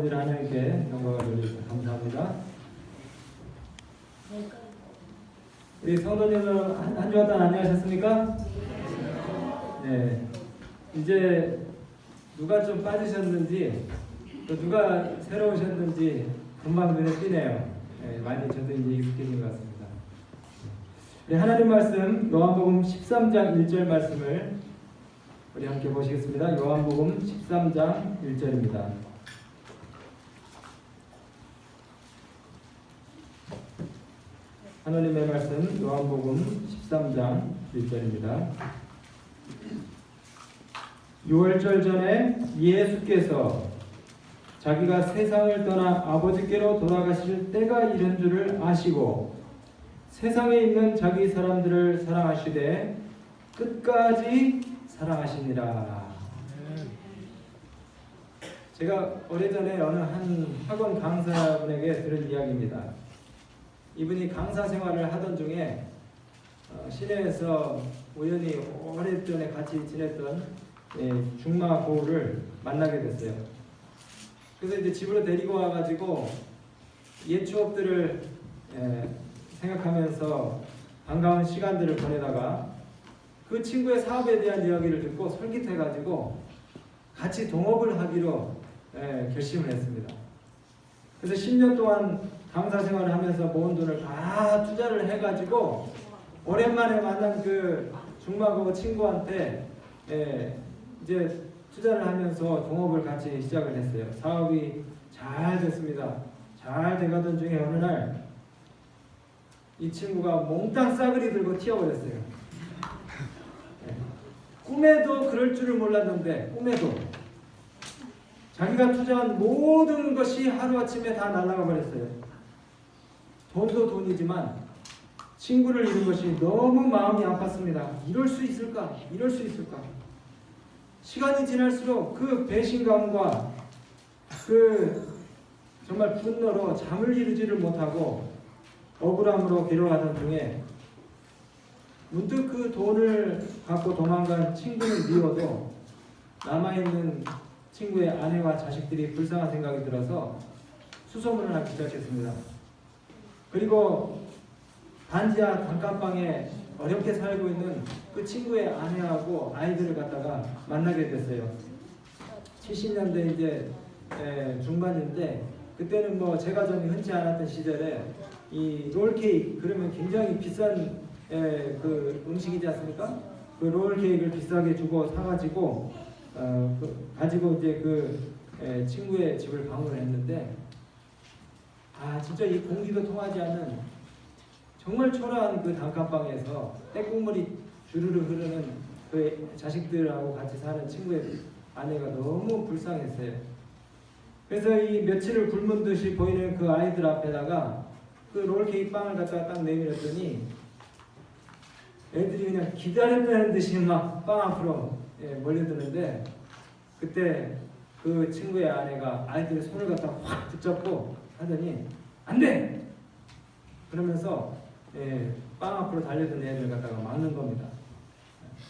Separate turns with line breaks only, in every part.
아버지 하나님께 영광을 돌리고 감사합니다. 우리 성도님들 한 주간 동안 안녕하셨습니까? 네. 이제 누가 좀 빠지셨는지 또 누가 새로 오셨는지 금방 눈에 띄네요. 네, 많이 저도 이제 익숙해진 것 같습니다. 네, 하나님 말씀 요한복음 13장 1절 말씀을 우리 함께 보시겠습니다. 요한복음 13장 1절입니다. 하나님의 말씀 요한복음 13장 1절입니다. 6월절 전에 예수께서 자기가 세상을 떠나 아버지께로 돌아가실 때가 이른 줄을 아시고 세상에 있는 자기 사람들을 사랑하시되 끝까지 사랑하시니라. 제가 오래전에 어느 한 학원 강사분에게 들은 이야기입니다. 이분이 강사 생활을 하던 중에 시내에서 우연히 오래전에 같이 지냈던 중마고를 만나게 됐어요. 그래서 이제 집으로 데리고 와가지고 옛 추억들을 생각하면서 반가운 시간들을 보내다가 그 친구의 사업에 대한 이야기를 듣고 솔깃해가지고 같이 동업을 하기로 결심을 했습니다. 그래서 10년 동안 강사 생활을 하면서 모은 돈을 다 투자를 해가지고 오랜만에 만난 그 중마고 친구한테 이제 투자를 하면서 동업을 같이 시작을 했어요. 사업이 잘 됐습니다. 잘 돼가던 중에 어느 날 이 친구가 몽땅 싸그리 들고 튀어버렸어요. 꿈에도 그럴 줄을 몰랐는데 꿈에도 자기가 투자한 모든 것이 하루아침에 다 날아가 버렸어요. 돈도 돈이지만 친구를 잃은 것이 너무 마음이 아팠습니다. 이럴 수 있을까? 이럴 수 있을까? 시간이 지날수록 그 배신감과 그 정말 분노로 잠을 이루지를 못하고 억울함으로 괴로워하던 중에 문득 그 돈을 갖고 도망간 친구는 미워도 남아있는 친구의 아내와 자식들이 불쌍한 생각이 들어서 수소문을 하기 시작했습니다. 그리고 단지하 단칸방에 어렵게 살고 있는 그 친구의 아내하고 아이들을 갖다가 만나게 됐어요. 70년대 이제 중반인데 그때는 뭐 제과점이 흔치 않았던 시절에 이 롤케이크 그러면 굉장히 비싼 그 음식이지 않습니까? 그 롤케이크를 비싸게 주고 사가지고 가지고 이제 그 친구의 집을 방문했는데 진짜 이 공기도 통하지 않는 정말 초라한 그 단칸방에서 떼국물이 주르르 흐르는 그 자식들하고 같이 사는 친구의 아내가 너무 불쌍했어요. 그래서 이 며칠을 굶은 듯이 보이는 그 아이들 앞에다가 그 롤케이크 빵을 갖다가 딱 내밀었더니 애들이 그냥 기다린다는 듯이 막 빵 앞으로 몰려드는데 그때 그 친구의 아내가 아이들의 손을 갖다가 확 붙잡고 하더니 안 돼! 그러면서 빵 앞으로 달려든 애를 갖다가 막는 겁니다.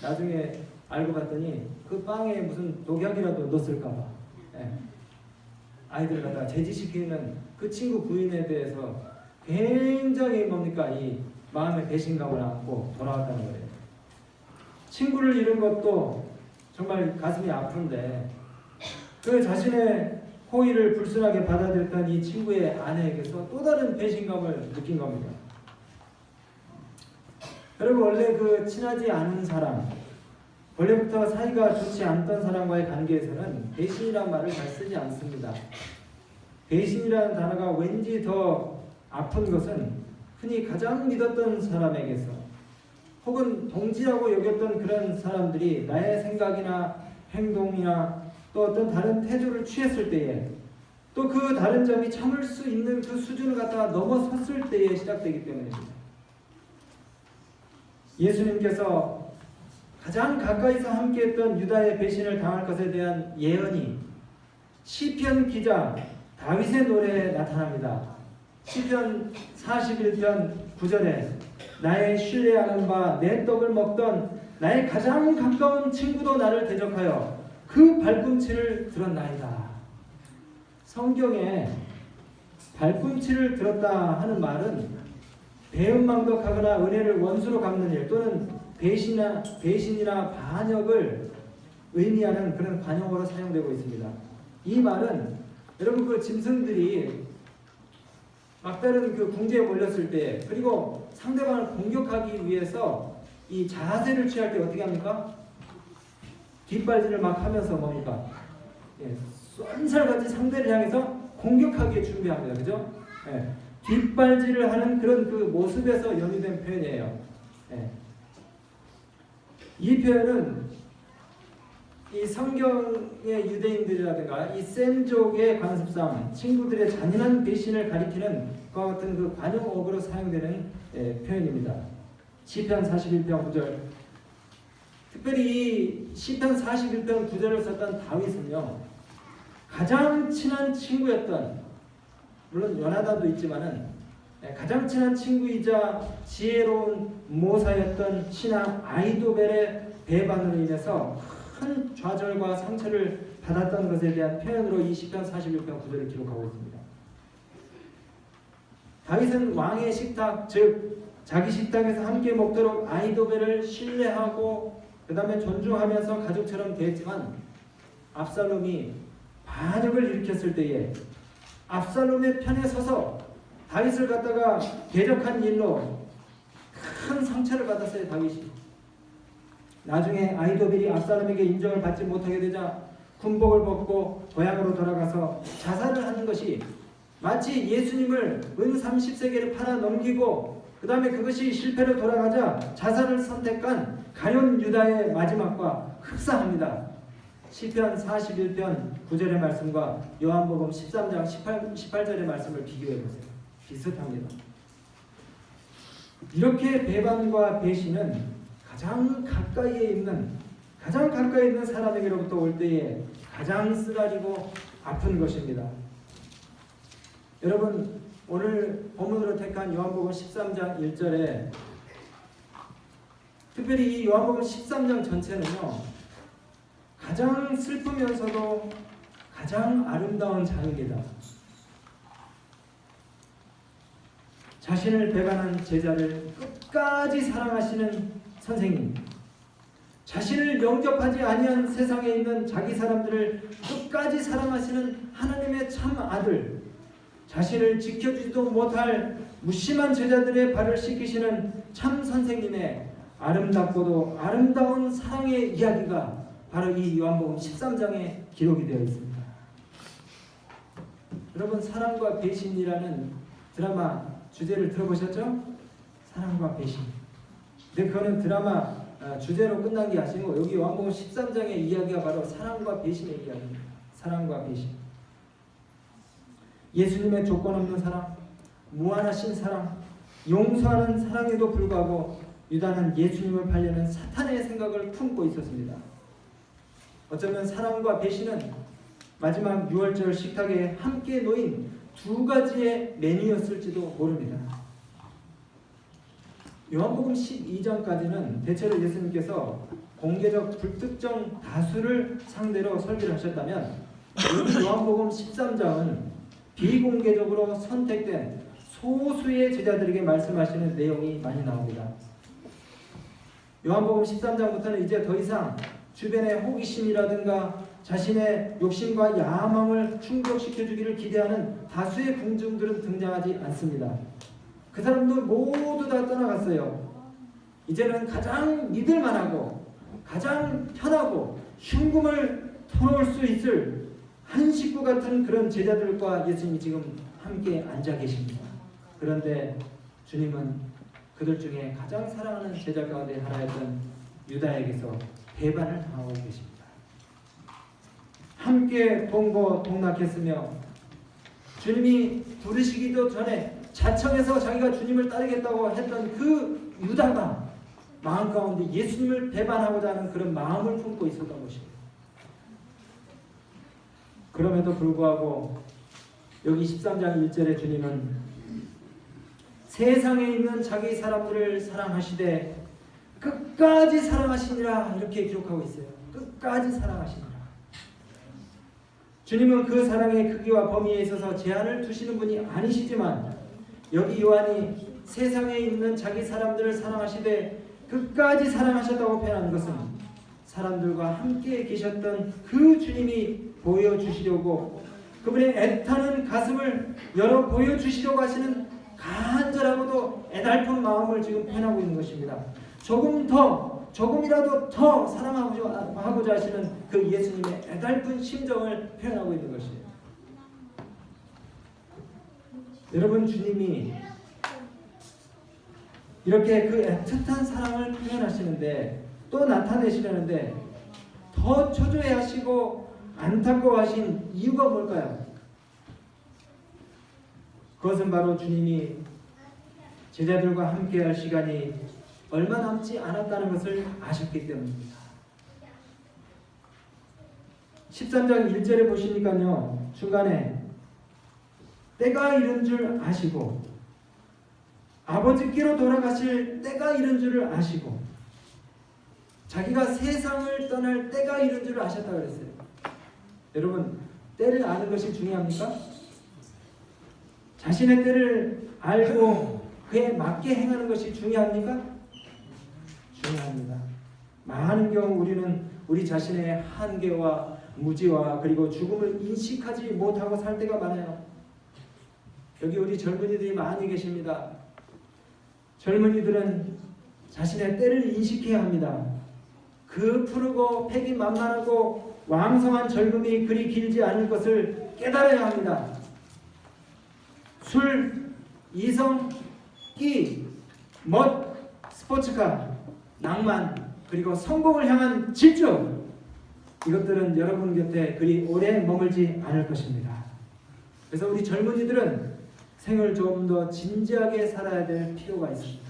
나중에 알고 봤더니 그 빵에 무슨 독약이라도 넣었을까봐 아이들을 갖다가 제지시키는 그 친구 부인에 대해서 굉장히 뭡니까 이 마음의 배신감을 안고 돌아왔다는 거예요. 친구를 잃은 것도 정말 가슴이 아픈데 그 자신의 호의를 불순하게 받아들였던 이 친구의 아내에게서 또 다른 배신감을 느낀 겁니다. 여러분 원래 그 친하지 않은 사람 원래부터 사이가 좋지 않던 사람과의 관계에서는 배신이라는 말을 잘 쓰지 않습니다. 배신이라는 단어가 왠지 더 아픈 것은 흔히 가장 믿었던 사람에게서 혹은 동지라고 여겼던 그런 사람들이 나의 생각이나 행동이나 또 어떤 다른 태도를 취했을 때에 또 그 다른 점이 참을 수 있는 그 수준을 갖다가 넘어섰을 때에 시작되기 때문입니다. 예수님께서 가장 가까이서 함께했던 유다의 배신을 당할 것에 대한 예언이 시편 기자 다윗의 노래에 나타납니다. 시편 41편 9절에 나의 신뢰하는 바 내 떡을 먹던 나의 가장 가까운 친구도 나를 대적하여 그 발꿈치를 들었나이다. 성경에 발꿈치를 들었다 하는 말은 배은망덕하거나 은혜를 원수로 갚는 일 또는 배신이나 반역을 의미하는 그런 관용어로 사용되고 있습니다. 이 말은 여러분 그 짐승들이 막다른 그 궁지에 몰렸을 때 그리고 상대방을 공격하기 위해서 이 자세를 취할 때 어떻게 합니까? 뒷발질을 막 하면서 뭡니까? 쏜살같이 상대를 향해서 공격하기에 준비합니다. 그죠? 뒷발질을 하는 그런 그 모습에서 연유된 표현이에요. 이 표현은 이 성경의 유대인들이라든가 이 셈족의 관습상 친구들의 잔인한 배신을 가리키는 그와 같은 그 관용어구로 사용되는 표현입니다. 시편 41편 9절. 특별히 이 시편 41편 9절을 썼던 다윗은요, 가장 친한 친구였던, 물론 요나단도 있지만은 가장 친한 친구이자 지혜로운 모사였던 신하 아이도벨의 배반으로 인해서 큰 좌절과 상처를 받았던 것에 대한 표현으로 이 시편 41편 9절을 기록하고 있습니다. 다윗은 왕의 식탁, 즉 자기 식탁에서 함께 먹도록 아이도벨을 신뢰하고 그 다음에 존중하면서 가족처럼 대했지만 압살롬이 반역을 일으켰을 때에 압살롬의 편에 서서 다윗을 갖다가 대적한 일로 큰 상처를 받았어요. 다윗이. 나중에 아이도벨이 압살롬에게 인정을 받지 못하게 되자 군복을 벗고 고향으로 돌아가서 자살을 하는 것이 마치 예수님을 은 30세계를 팔아 넘기고 그 다음에 그것이 실패로 돌아가자 자살을 선택한 가룟 유다의 마지막과 흡사합니다. 시편 41편 9절의 말씀과 요한복음 13장 18절의 말씀을 비교해보세요. 비슷합니다. 이렇게 배반과 배신은 가장 가까이에 있는 사람에게로부터 올 때에 가장 쓰라리고 아픈 것입니다. 여러분 오늘 본문으로 택한 요한복음 13장 1절에 특별히 이 요한복음 13장 전체는요 가장 슬프면서도 가장 아름다운 장입니다. 자신을 배반한 제자를 끝까지 사랑하시는 선생님, 자신을 영접하지 아니한 세상에 있는 자기 사람들을 끝까지 사랑하시는 하나님의 참 아들, 자신을 지켜주지도 못할 무심한 제자들의 발을 씻기시는 참 선생님의 아름답고도 아름다운 사랑의 이야기가 바로 이 요한복음 13장에 기록이 되어 있습니다. 여러분 사랑과 배신이라는 드라마 주제를 들어보셨죠? 사랑과 배신. 근데 그거는 드라마 주제로 끝난 게 아니고 여기 요한복음 13장의 이야기가 바로 사랑과 배신의 이야기입니다. 사랑과 배신. 예수님의 조건 없는 사랑, 무한하신 사랑, 용서하는 사랑에도 불구하고 유다는 예수님을 팔려는 사탄의 생각을 품고 있었습니다. 어쩌면 사랑과 배신은 마지막 6월절 식탁에 함께 놓인 두 가지의 메뉴였을지도 모릅니다. 요한복음 12장까지는 대체로 예수님께서 공개적 불특정 다수를 상대로 설교를 하셨다면 요한복음 13장은 비공개적으로 선택된 소수의 제자들에게 말씀하시는 내용이 많이 나옵니다. 요한복음 13장부터는 이제 더 이상 주변의 호기심이라든가 자신의 욕심과 야망을 충족시켜주기를 기대하는 다수의 군중들은 등장하지 않습니다. 그 사람들 모두 다 떠나갔어요. 이제는 가장 믿을만하고 가장 편하고 흉금을 터놓을 수 있을 한 식구 같은 그런 제자들과 예수님이 지금 함께 앉아 계십니다. 그런데 주님은 그들 중에 가장 사랑하는 제자 가운데 하나였던 유다에게서 배반을 당하고 계십니다. 함께 동고동락했으며 주님이 부르시기도 전에 자청해서 자기가 주님을 따르겠다고 했던 그 유다가 마음 가운데 예수님을 배반하고자 하는 그런 마음을 품고 있었던 것입니다. 그럼에도 불구하고 여기 13장 1절에 주님은 세상에 있는 자기 사람들을 사랑하시되 끝까지 사랑하시니라 이렇게 기록하고 있어요. 끝까지 사랑하시니라. 주님은 그 사랑의 크기와 범위에 있어서 제한을 두시는 분이 아니시지만 여기 요한이 세상에 있는 자기 사람들을 사랑하시되 끝까지 사랑하셨다고 표현하는 것은 사람들과 함께 계셨던 그 주님이 보여주시려고 그분의 애타는 가슴을 열어 보여주시려고 하시는 간절하고도 애달픈 마음을 지금 표현하고 있는 것입니다. 조금이라도 더 사랑하고자 하시는 그 예수님의 애달픈 심정을 표현하고 있는 것이에요. 여러분, 주님이 이렇게 그 애틋한 사랑을 표현하시는데 또 나타내시려는데 더 초조해하시고 안타까워하신 이유가 뭘까요? 그것은 바로 주님이 제자들과 함께할 시간이 얼마 남지 않았다는 것을 아셨기 때문입니다. 13장 1절에 보시니까요, 중간에 때가 이른 줄 아시고 아버지께로 돌아가실 때가 이른 줄을 아시고 자기가 세상을 떠날 때가 이른 줄을 아셨다고 그랬어요. 여러분, 때를 아는 것이 중요합니까? 자신의 때를 알고 그에 맞게 행하는 것이 중요합니까? 중요합니다. 많은 경우 우리는 우리 자신의 한계와 무지와 그리고 죽음을 인식하지 못하고 살 때가 많아요. 여기 우리 젊은이들이 많이 계십니다. 젊은이들은 자신의 때를 인식해야 합니다. 그 푸르고 패기 만만하고 왕성한 젊음이 그리 길지 않을 것을 깨달아야 합니다. 술, 이성, 끼, 멋, 스포츠카, 낭만, 그리고 성공을 향한 질주, 이것들은 여러분 곁에 그리 오래 머물지 않을 것입니다. 그래서 우리 젊은이들은 생을 좀 더 진지하게 살아야 될 필요가 있습니다.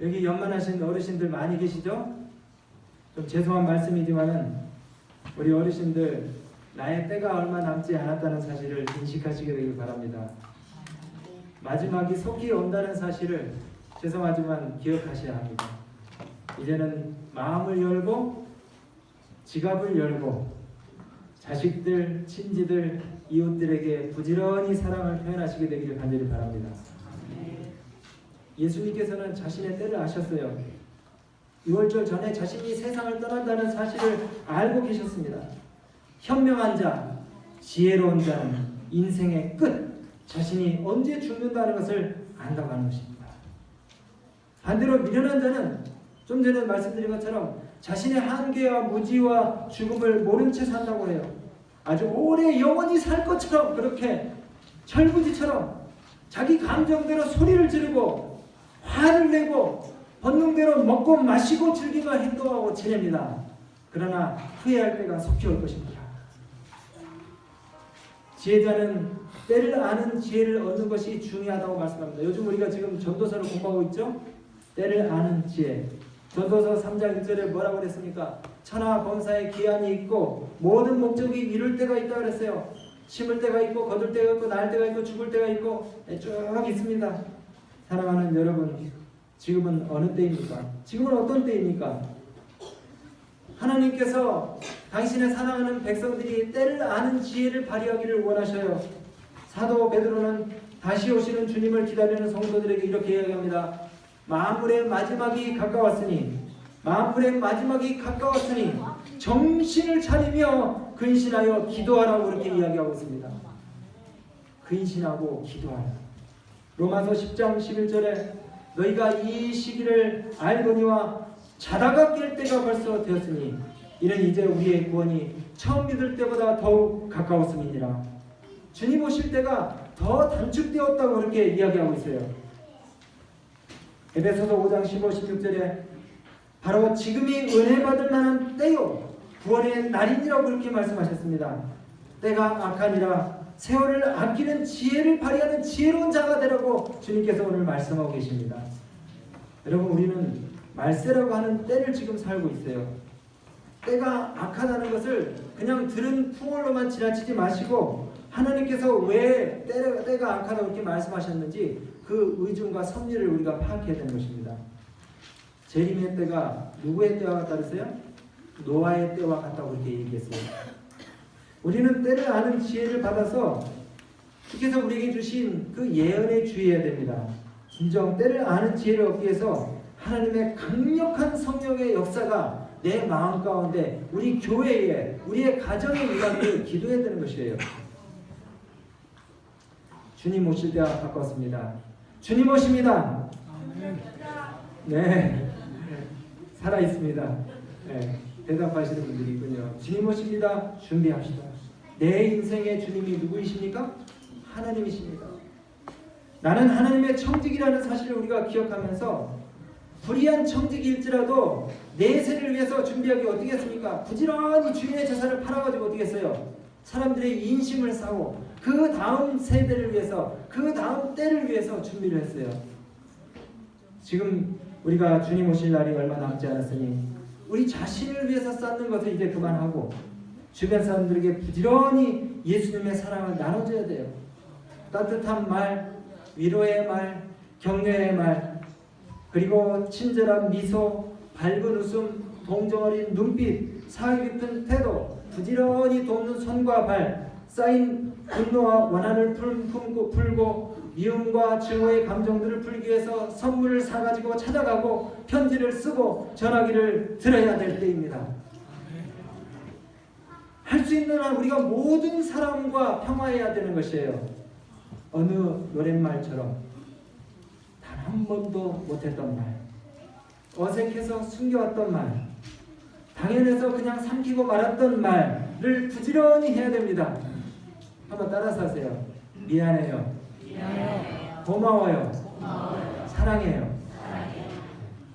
여기 연만하신 어르신들 많이 계시죠? 좀 죄송한 말씀이지만은 우리 어르신들 나의 때가 얼마 남지 않았다는 사실을 인식하시게 되길 바랍니다. 마지막이 속히 온다는 사실을 죄송하지만 기억하셔야 합니다. 이제는 마음을 열고 지갑을 열고 자식들, 친지들, 이웃들에게 부지런히 사랑을 표현하시게 되기를 간절히 바랍니다. 예수님께서는 자신의 때를 아셨어요. 6월절 전에 자신이 세상을 떠난다는 사실을 알고 계셨습니다. 현명한 자, 지혜로운 자는 인생의 끝, 자신이 언제 죽는다는 것을 안다고 하는 것입니다. 반대로 미련한 자는 좀 전에 말씀드린 것처럼 자신의 한계와 무지와 죽음을 모른 채 산다고 해요. 아주 오래 영원히 살 것처럼 그렇게 철부지처럼 자기 감정대로 소리를 지르고 화를 내고 본능대로 먹고 마시고 즐기며 행동하고 지냅니다. 그러나 후회할 때가 속히 올 것입니다. 지혜자는 때를 아는 지혜를 얻는 것이 중요하다고 말씀합니다. 요즘 우리가 지금 전도서를 공부하고 있죠? 때를 아는 지혜. 전도서 3장 1절에 뭐라고 그랬습니까? 천하 범사에 기한이 있고 모든 목적이 이룰 때가 있다고 그랬어요. 심을 때가 있고 거둘 때가 있고 날 때가 있고 죽을 때가 있고 쭉 있습니다. 사랑하는 여러분, 지금은 어느 때입니까? 지금은 어떤 때입니까? 하나님께서 당신의 사랑하는 백성들이 때를 아는 지혜를 발휘하기를 원하셔요. 사도 베드로는 다시 오시는 주님을 기다리는 성도들에게 이렇게 이야기합니다. 만물의 마지막이 가까웠으니 정신을 차리며 근신하여 기도하라고 그렇게 이야기하고 있습니다. 근신하고 기도하라. 로마서 10장 11절에 너희가 이 시기를 알거니와 자다가 깰 때가 벌써 되었으니 이는 이제 우리의 구원이 처음 믿을 때보다 더욱 가까웠음이니라. 주님 오실 때가 더 단축되었다고 그렇게 이야기하고 있어요. 에베소서 5장 15, 16절에 바로 지금이 은혜 받을 만한 때요 구원의 날이니라고 그렇게 말씀하셨습니다. 때가 악하니라 세월을 아끼는 지혜를 발휘하는 지혜로운 자가 되라고 주님께서 오늘 말씀하고 계십니다. 여러분, 우리는 말세라고 하는 때를 지금 살고 있어요. 때가 악하다는 것을 그냥 들은 풍월로만 지나치지 마시고 하나님께서 왜 때가 악하다고 그렇게 말씀하셨는지 그 의중과 섭리를 우리가 파악해야 되는 것입니다. 재림의 때가 누구의 때와 같다 그랬어요? 노아의 때와 같다고 그렇게 얘기했어요. 우리는 때를 아는 지혜를 받아서 주께서 우리에게 주신 그 예언에 주의해야 됩니다. 진정 때를 아는 지혜를 얻기 위해서 하나님의 강력한 성령의 역사가 내 마음 가운데 우리 교회에 우리의 가정에 임하기를 기도해야 되는 것이에요. 주님 오실 때와 가까웠습니다. 주님 오십니다. 네, 살아 있습니다. 네, 대답하시는 분들이 있군요. 주님 오십니다. 준비합시다. 내 인생의 주님이 누구이십니까? 하나님이십니다. 나는 하나님의 청직이라는 사실을 우리가 기억하면서 불의한 청직일지라도 내 세를 위해서 준비하기 어떻게 했습니까? 부지런히 주인의 재산을 팔아가지고 어떻게 했어요? 사람들의 인심을 사고 그 다음 세대를 위해서 그 다음 때를 위해서 준비를 했어요. 지금 우리가 주님 오실 날이 얼마 남지 않았으니 우리 자신을 위해서 쌓는 것을 이제 그만하고 주변 사람들에게 부지런히 예수님의 사랑을 나눠줘야 돼요. 따뜻한 말, 위로의 말, 격려의 말, 그리고 친절한 미소, 밝은 웃음, 동정 어린 눈빛, 사이 깊은 태도, 부지런히 돕는 손과 발, 쌓인 분노와 원한을 풀고 미움과 증오의 감정들을 풀기 위해서 선물을 사가지고 찾아가고 편지를 쓰고 전화기를 들어야 될 때입니다. 할 수 있는 한 우리가 모든 사람과 평화해야 되는 것이에요. 어느 노랫말처럼 단 한 번도 못했던 말, 어색해서 숨겨왔던 말, 당연해서 그냥 삼키고 말았던 말을 부지런히 해야 됩니다. 한번 따라서 하세요. 미안해요. 고마워요. 사랑해요.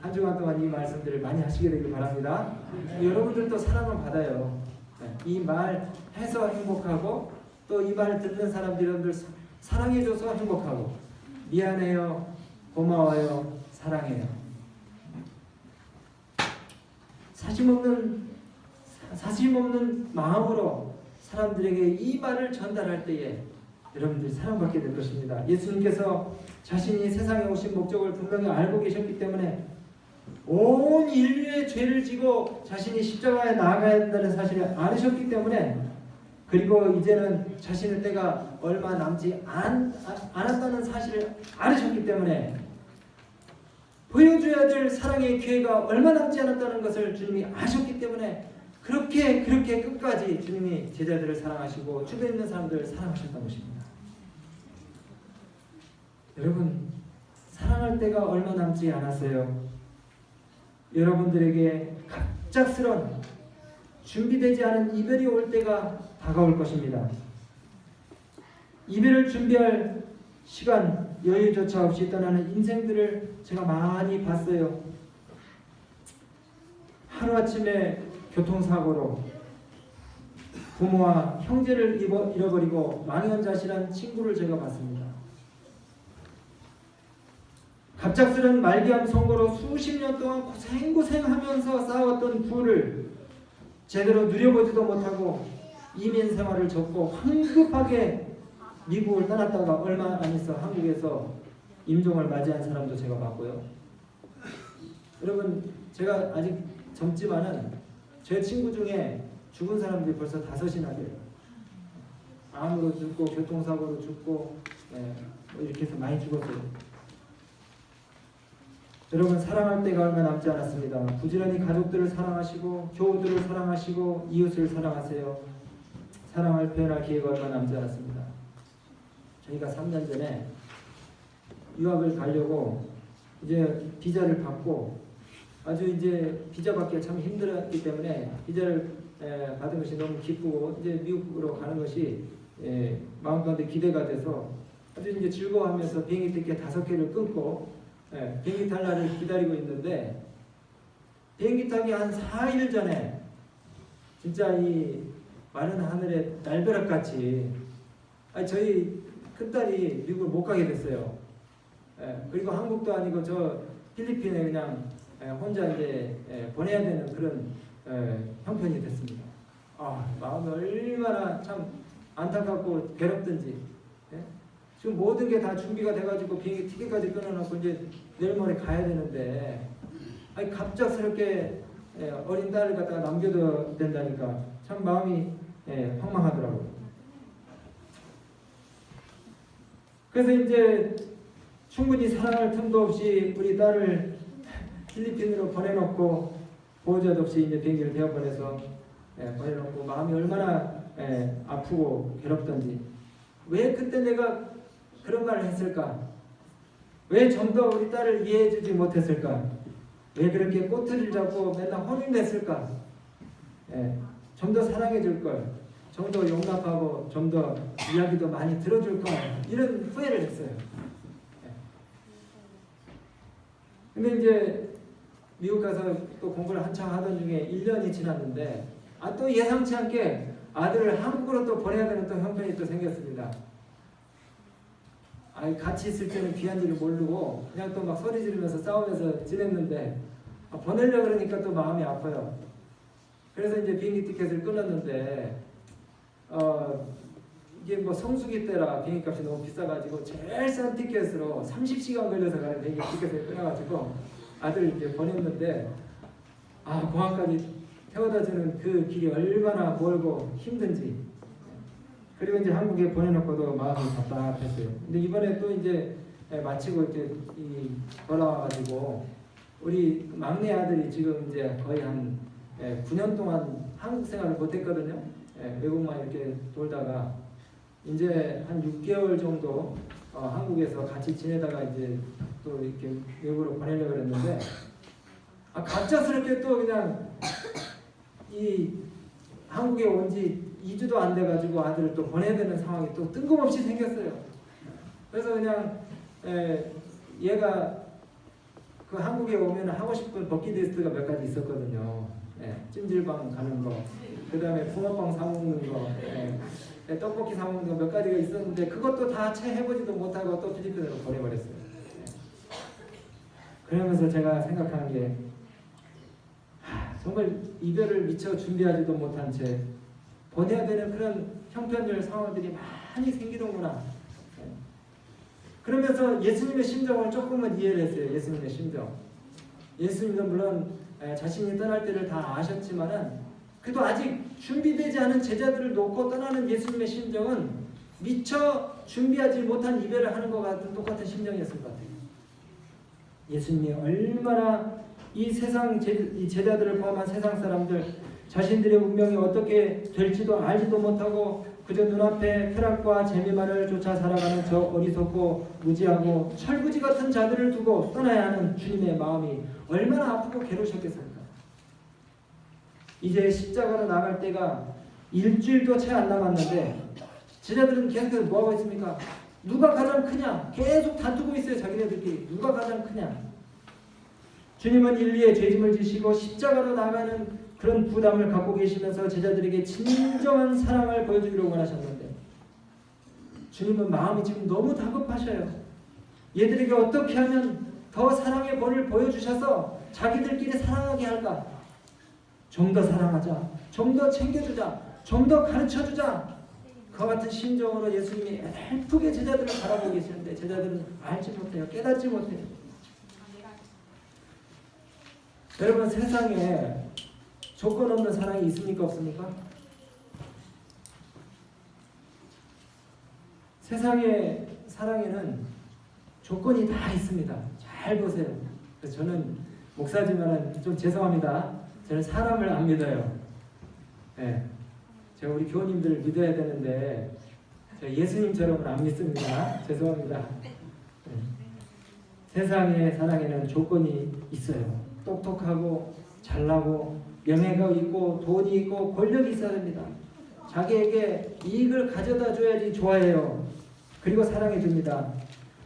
한 주간 동안 이 말씀들을 많이 하시게 되길 바랍니다. 여러분들도 사랑을 받아요. 이 말 해서 행복하고 또 이 말 듣는 사람들 여러분들 사랑해줘서 행복하고 미안해요. 고마워요. 사랑해요. 사심 없는 마음으로 사람들에게 이 말을 전달할 때에 여러분들이 사랑받게 될 것입니다. 예수님께서 자신이 세상에 오신 목적을 분명히 알고 계셨기 때문에 온 인류의 죄를 지고 자신이 십자가에 나아가야 한다는 사실을 알으셨기 때문에 그리고 이제는 자신의 때가 얼마 남지 않았다는 사실을 알으셨기 때문에 보여줘야 될 사랑의 기회가 얼마 남지 않았다는 것을 주님이 아셨기 때문에 그렇게 끝까지 주님이 제자들을 사랑하시고 주변에 있는 사람들을 사랑하셨던 것입니다. 여러분, 사랑할 때가 얼마 남지 않았어요. 여러분들에게 갑작스런 준비되지 않은 이별이 올 때가 다가올 것입니다. 이별을 준비할 시간, 여유조차 없이 떠나는 인생들을 제가 많이 봤어요. 하루아침에 교통사고로 부모와 형제를 잃어버리고 망연자실한 친구를 제가 봤습니다. 갑작스런 말기암 선고로 수십 년 동안 고생하면서 쌓아왔던 부를 제대로 누려보지도 못하고 이민 생활을 접고 황급하게 미국을 떠났다가 얼마 안 있어 한국에서 임종을 맞이한 사람도 제가 봤고요. 여러분, 제가 아직 젊지만은 제 친구 중에 죽은 사람들이 벌써 5이나 돼요. 암으로 죽고 교통사고로 죽고 뭐 이렇게 해서 많이 죽었어요. 여러분, 사랑할 때가 얼마 남지 않았습니다. 부지런히 가족들을 사랑하시고 교우들을 사랑하시고 이웃을 사랑하세요. 사랑을 표현할 기회가 얼마 남지 않았습니다. 저희가 3년 전에 유학을 가려고 이제 비자를 받고 아주 이제 비자 받기가 참 힘들었기 때문에 비자를 받은 것이 너무 기쁘고 이제 미국으로 가는 것이 마음 가운데 기대가 돼서 아주 이제 즐거워하면서 비행기 티켓 5개를 끊고 비행기 탈 날을 기다리고 있는데 비행기 타기 한 4일 전에 진짜 이 마른 하늘에 날벼락같이 저희 큰딸이 미국을 못 가게 됐어요. 그리고 한국도 아니고 저 필리핀에 그냥 혼자 이제 보내야 되는 그런 형편이 됐습니다. 마음이 얼마나 참 안타깝고 괴롭든지. 지금 모든 게 다 준비가 돼가지고 비행기 티켓까지 끊어놓고 이제 내일 모레 가야 되는데 갑작스럽게 어린 딸을 갖다가 남겨둬야 된다니까 참 마음이 황망하더라고요. 그래서 이제 충분히 사랑할 틈도 없이 우리 딸을 필리핀으로 보내놓고 보호자도 없이 이제 비행기를 대여 보내서 보내놓고 마음이 얼마나 아프고 괴롭던지, 왜 그때 내가 그런 말을 했을까? 왜 좀 더 우리 딸을 이해해주지 못했을까? 왜 그렇게 꼬투리를 잡고 맨날 혼인냈을까? 좀 더 사랑해줄 걸, 좀 더 용납하고 좀 더 이야기도 많이 들어줄 걸, 이런 후회를 했어요. 근데 이제 미국 가서 또 공부를 한창 하던 중에 1년이 지났는데 또 예상치 않게 아들을 한국으로 또 보내야 되는 또 형편이 또 생겼습니다. 같이 있을 때는 귀한지를 모르고 그냥 또 막 소리 지르면서 싸우면서 지냈는데 보내려고 그러니까 또 마음이 아파요. 그래서 이제 비행기 티켓을 끊었는데 이게 뭐 성수기 때라 비행기 값이 너무 비싸가지고 제일 싼 티켓으로 30시간 걸려서 가는 비행기 티켓을 끊어가지고 아들을 이제 보냈는데 공항까지 태워다주는 그 길이 얼마나 멀고 힘든지, 그리고 이제 한국에 보내놓고도 마음이 답답했어요. 근데 이번에 또 이제 마치고 이제 돌아와가지고 우리 막내 아들이 지금 이제 거의 한 9년 동안 한국 생활을 못했거든요. 외국만 이렇게 돌다가 이제 한 6개월 정도 한국에서 같이 지내다가 이제 또 이렇게 외국으로 보내려고 했는데 갑작스럽게 또 그냥 이 한국에 온 지 2주도 안 돼가지고 아들을 또 보내야 되는 상황이 또 뜬금없이 생겼어요. 그래서 그냥 얘가 그 한국에 오면 하고 싶은 버킷리스트가 몇 가지 있었거든요. 찜질방 가는 거, 그 다음에 붕어빵 사 먹는 거, 떡볶이 사 먹는 거 몇 가지가 있었는데 그것도 다 채 해보지도 못하고 또 필리핀으로 보내버렸어요. 그러면서 제가 생각하는 게 정말 이별을 미처 준비하지도 못한 채 보내야 되는 그런 형편들 상황들이 많이 생기는구나. 그러면서 예수님의 심정을 조금은 이해를 했어요. 예수님의 심정. 예수님도 물론 자신이 떠날 때를 다 아셨지만은 그래도 아직 준비되지 않은 제자들을 놓고 떠나는 예수님의 심정은 미처 준비하지 못한 이별을 하는 것 같은 똑같은 심정이었을 것 같아요. 예수님이 얼마나 이 세상 이 제자들을 포함한 세상 사람들 자신들의 운명이 어떻게 될지도 알지도 못하고 그저 눈앞에 쾌락과 재미만을 쫓아 살아가는 저 어리석고 무지하고 철부지 같은 자들을 두고 떠나야 하는 주님의 마음이 얼마나 아프고 괴로우셨겠습니까? 이제 십자가로 나갈 때가 일주일도 채 안 남았는데 제자들은 계속해서 뭐하고 있습니까? 누가 가장 크냐? 계속 다투고 있어요. 자기네들끼리. 누가 가장 크냐? 주님은 인류의 죄짐을 지시고 십자가로 나가는 그런 부담을 갖고 계시면서 제자들에게 진정한 사랑을 보여주기로 원하셨는데 주님은 마음이 지금 너무 다급하셔요. 얘들에게 어떻게 하면 더 사랑의 본을 보여주셔서 자기들끼리 사랑하게 할까? 좀 더 사랑하자, 좀 더 챙겨주자, 좀 더 가르쳐주자. 그와 같은 심정으로 예수님이 애달프게 제자들을 바라보고 계시는데 제자들은 알지 못해요. 깨닫지 못해요. 여러분, 세상에 조건 없는 사랑이 있습니까? 없습니까? 세상의 사랑에는 조건이 다 있습니다. 잘 보세요. 저는 목사지만 좀 죄송합니다. 저는 사람을 안 믿어요. 제가 우리 교우님들을 믿어야 되는데 제가 예수님처럼은 안 믿습니다. 죄송합니다. 세상의 사랑에는 조건이 있어요. 똑똑하고 잘나고 명예가 있고 돈이 있고 권력이 있어야 됩니다. 자기에게 이익을 가져다 줘야지 좋아해요. 그리고 사랑해 줍니다.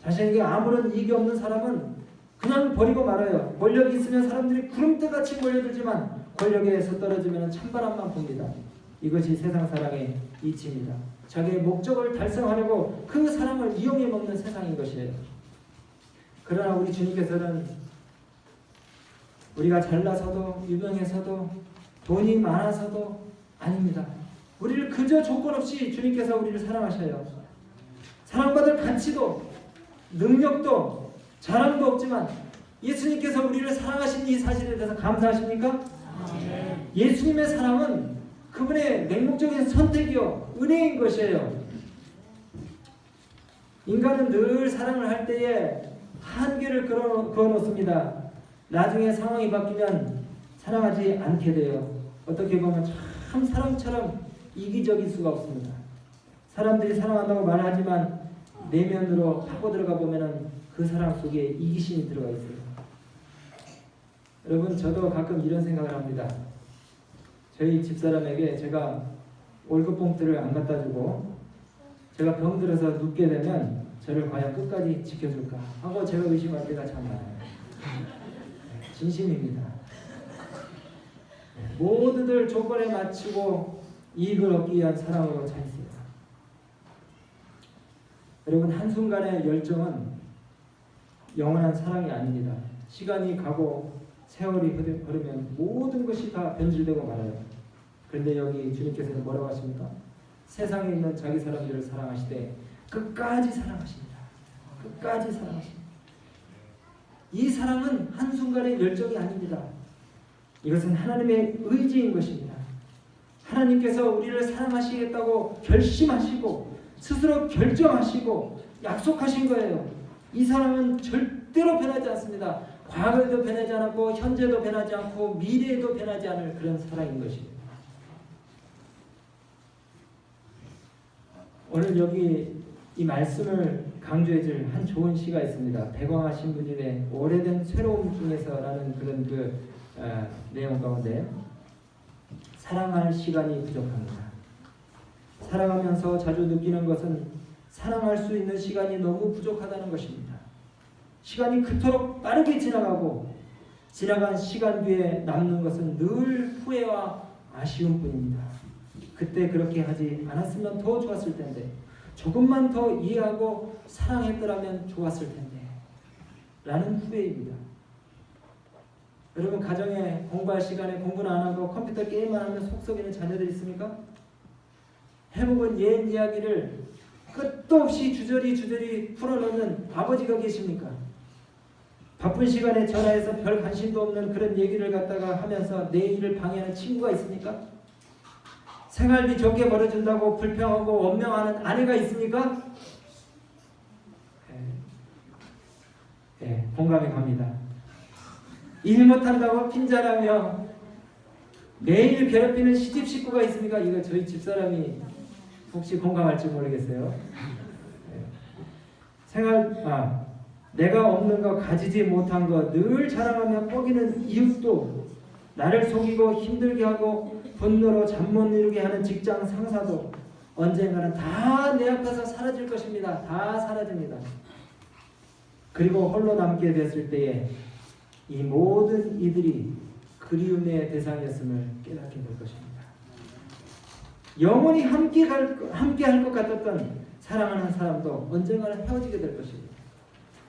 자신에게 아무런 이익이 없는 사람은 그냥 버리고 말아요. 권력이 있으면 사람들이 구름대같이 몰려들지만 권력에서 떨어지면 찬바람만 봅니다. 이것이 세상 사랑의 이치입니다. 자기의 목적을 달성하려고 그 사람을 이용해 먹는 세상인 것이에요. 그러나 우리 주님께서는 우리가 잘나서도 유명해서도 돈이 많아서도 아닙니다. 우리를 그저 조건 없이 주님께서 우리를 사랑하셔요. 사랑받을 가치도 능력도 자랑도 없지만 예수님께서 우리를 사랑하신 이 사실에 대해서 감사하십니까? 예수님의 사랑은 그분의 맹목적인 선택이요 은혜인 것이에요. 인간은 늘 사랑을 할 때에 한계를 그어놓습니다. 나중에 상황이 바뀌면 사랑하지 않게 돼요. 어떻게 보면 참 사랑처럼 이기적일 수가 없습니다. 사람들이 사랑한다고 말하지만 내면으로 파고 들어가 보면은 그 사랑 속에 이기심이 들어가 있어요. 여러분, 저도 가끔 이런 생각을 합니다. 저희 집사람에게 제가 월급 봉투를 안 갖다 주고 제가 병들어서 눕게 되면 저를 과연 끝까지 지켜줄까 하고 제가 의심할 때가 참 많아요. 진심입니다. 모두들 조건에 맞추고 이익을 얻기 위한 사랑으로 차 있습니다. 여러분, 한순간의 열정은 영원한 사랑이 아닙니다. 시간이 가고 세월이 흐르면 모든 것이 다 변질되고 말아요. 그런데 여기 주님께서는 뭐라고 하십니까? 세상에 있는 자기 사람들을 사랑하시되 끝까지 사랑하십니다. 끝까지 사랑하십니다. 이 사랑은 한순간의 열정이 아닙니다. 이것은 하나님의 의지인 것입니다. 하나님께서 우리를 사랑하시겠다고 결심하시고 스스로 결정하시고 약속하신 거예요. 이 사랑은 절대로 변하지 않습니다. 과거에도 변하지 않았고 현재도 변하지 않고 미래에도 변하지 않을 그런 사랑인 것입니다. 오늘 여기 이 말씀을 강조해 줄 한 좋은 시가 있습니다. 백왕하 신부님의 오래된 새로움 중에서라는 그런 내용 가운데 사랑할 시간이 부족합니다. 사랑하면서 자주 느끼는 것은 사랑할 수 있는 시간이 너무 부족하다는 것입니다. 시간이 그토록 빠르게 지나가고 지나간 시간 뒤에 남는 것은 늘 후회와 아쉬움뿐입니다. 그때 그렇게 하지 않았으면 더 좋았을 텐데, 조금만 더 이해하고 사랑했더라면 좋았을 텐데 라는 후회입니다. 여러분, 가정에 공부할 시간에 공부는 안 하고 컴퓨터 게임만 하면 속 썩이는 자녀들 있습니까? 해묵은 옛 이야기를 끝도 없이 주저리 풀어놓는 아버지가 계십니까? 바쁜 시간에 전화해서 별 관심도 없는 그런 얘기를 갖다가 하면서 내 일을 방해하는 친구가 있습니까? 생활비 적게 벌어준다고 불평하고 원명하는 아내가 있습니까? 네, 공감이 갑니다. 일 못한다고 핀잔하며 매일 괴롭히는 시집 식구가 있습니까? 이거 저희 집사람이 혹시 공감할지 모르겠어요. 내가 없는 거, 가지지 못한 거 늘 자랑하며 뻐기는 이웃도, 나를 속이고 힘들게 하고 분노로 잠 못 이루게 하는 직장 상사도 언젠가는 다 내 앞에서 사라질 것입니다. 다 사라집니다. 그리고 홀로 남게 됐을 때에 이 모든 이들이 그리움의 대상이었음을 깨닫게 될 것입니다. 영원히 함께 할 것 같았던 사랑하는 사람도 언젠가는 헤어지게 될 것입니다.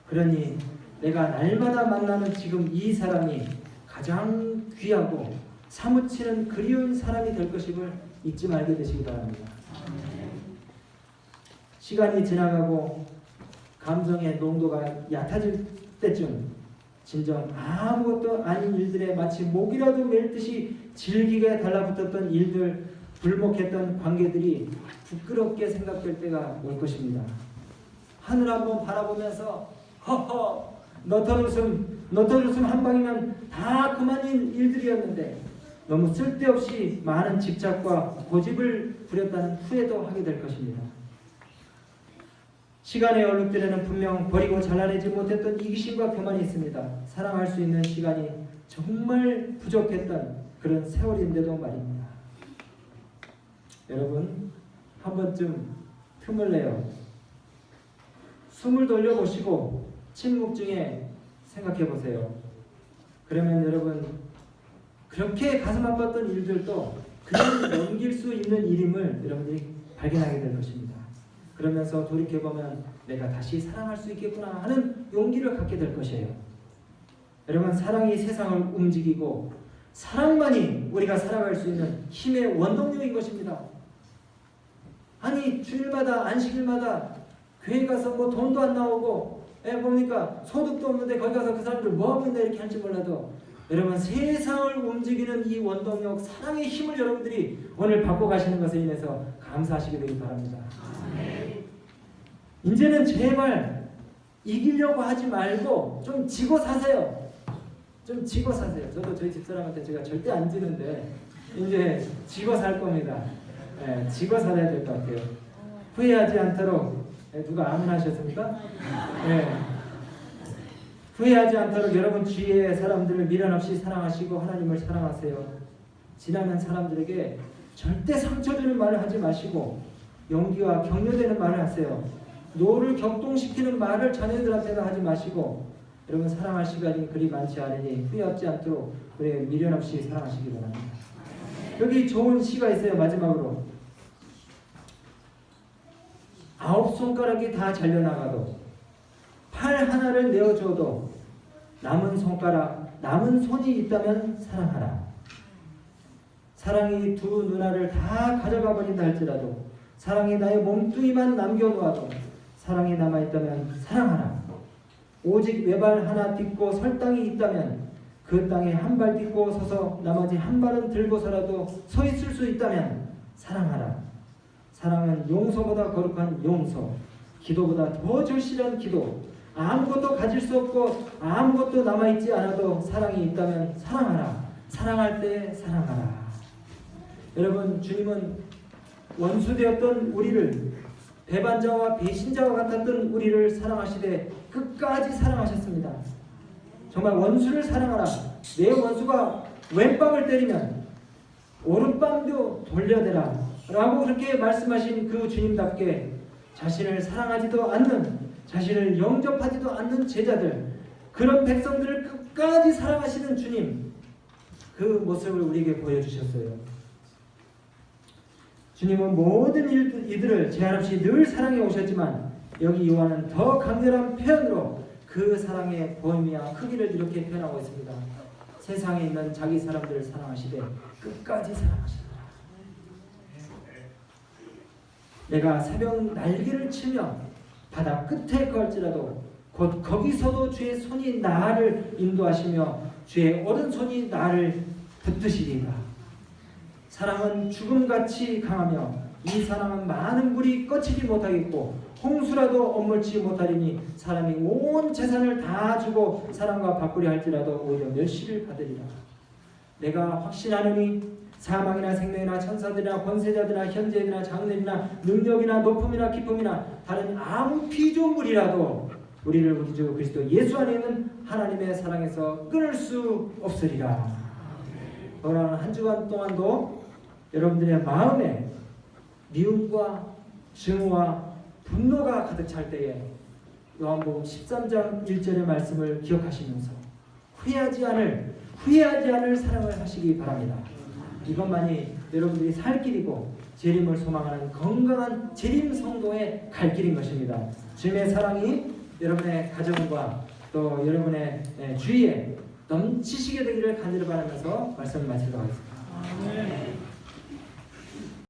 그러니 내가 날마다 만나는 지금 이 사람이 가장 귀하고 사무치는 그리운 사람이 될 것임을 잊지 말게 되시기 바랍니다. 시간이 지나가고 감정의 농도가 얕아질 때쯤 진정 아무것도 아닌 일들에 마치 목이라도 맬 듯이 질기게 달라붙었던 일들, 불목했던 관계들이 부끄럽게 생각될 때가 올 것입니다. 하늘 한번 바라보면서 허허 너털웃음 한 방이면 다 그만인 일들이었는데 너무 쓸데없이 많은 집착과 고집을 부렸다는 후회도 하게 될 것입니다. 시간의 얼룩들에는 분명 버리고 잘라내지 못했던 이기심과 교만이 있습니다. 사랑할 수 있는 시간이 정말 부족했던 그런 세월인데도 말입니다. 여러분, 한 번쯤 틈을 내요 숨을 돌려보시고 침묵 중에 생각해 보세요. 그러면 여러분, 그렇게 가슴 아팠던 일들도 그냥 넘길 수 있는 일임을 여러분들이 발견하게 될 것입니다. 그러면서 돌이켜보면 내가 다시 사랑할 수 있겠구나 하는 용기를 갖게 될 것이에요. 여러분, 사랑이 세상을 움직이고 사랑만이 우리가 살아갈 수 있는 힘의 원동력인 것입니다. 아니, 주일마다 안식일마다 교회 가서 뭐 돈도 안 나오고 뭡니까? 소득도 없는데 거기 가서 그 사람들 뭐하고 있나 이렇게 할지 몰라도 여러분 세상을 움직이는 이 원동력 사랑의 힘을 여러분들이 오늘 받고 가시는 것에 인해서 감사하시게 되기 바랍니다. 이제는 제발 이기려고 하지 말고 좀 지고 사세요. 좀 지고 사세요. 저도 저희 집사람한테 제가 절대 안 지는데 이제 지고 살 겁니다. 예, 지고 살아야 될 것 같아요. 후회하지 않도록 누가 아멘 하셨습니까? 예. 후회하지 않도록 여러분 주위의 사람들을 미련 없이 사랑하시고 하나님을 사랑하세요. 지나는 사람들에게 절대 상처 주는 말을 하지 마시고 용기와 격려되는 말을 하세요. 노를 격동시키는 말을 자녀들한테는 하지 마시고 여러분 사랑할 시간이 그리 많지 않으니 후회하지 않도록 우리 미련 없이 사랑하시기 바랍니다. 여기 좋은 시가 있어요. 마지막으로 9손가락이 다 잘려나가도 팔 하나를 내어줘도 남은 손이 있다면 사랑하라. 사랑이 두 누나를 다 가져가 버린다 할지라도 사랑이 나의 몸뚱이만 남겨놓아도 사랑이 남아있다면 사랑하라. 오직 외발 하나 딛고 설 땅이 있다면 그 땅에 한 발 딛고 서서 나머지 한 발은 들고서라도 서 있을 수 있다면 사랑하라. 사랑은 용서보다 거룩한 용서, 기도보다 더 절실한 기도, 아무것도 가질 수 없고 아무것도 남아있지 않아도 사랑이 있다면 사랑하라. 사랑할 때 사랑하라. 여러분 주님은 원수되었던 우리를 배반자와 배신자와 같았던 우리를 사랑하시되 끝까지 사랑하셨습니다. 정말 원수를 사랑하라. 내 원수가 왼밤을 때리면 오른밤도 돌려대라 라고 그렇게 말씀하신 그 주님답게 자신을 사랑하지도 않는, 자신을 영접하지도 않는 제자들, 그런 백성들을 끝까지 사랑하시는 주님, 그 모습을 우리에게 보여주셨어요. 주님은 모든 이들을 제한 없이 늘 사랑해 오셨지만 여기 요한은 더 강렬한 표현으로 그 사랑의 범위와 크기를 이렇게 표현하고 있습니다. 세상에 있는 자기 사람들을 사랑하시되 끝까지 사랑하시라. 내가 새벽 날개를 치며 바다 끝에 걸지라도 곧 거기서도 주의 손이 나를 인도하시며 주의 오른손이 나를 붙드시리라. 사랑은 죽음같이 강하며 이 사랑은 많은 불이 꺼치지 못하겠고 홍수라도 엄물치 못하리니 사람이 온 재산을 다 주고 사랑과 바꾸려 할지라도 오히려 멸시를 받으리라. 내가 확신하노니 사망이나 생명이나 천사들이나 권세자들이나 현재이나 장래이나 능력이나 높음이나 기쁨이나 다른 아무 피조물이라도 우리를 우리 주 그리스도 예수 안에 있는 하나님의 사랑에서 끊을 수 없으리라. 오늘 한 주간 동안도 여러분들의 마음에 미움과 증오와 분노가 가득 찰 때에 요한복음 13장 1절의 말씀을 기억하시면서 후회하지 않을 사랑을 하시기 바랍니다. 이것만이 여러분들이 살 길이고 재림을 소망하는 건강한 재림 성도의 갈 길인 것입니다. 주님의 사랑이 여러분의 가정과 또 여러분의 주위에 넘치시게 되기를 간절히 바라면서 말씀을 마치도록 하겠습니다.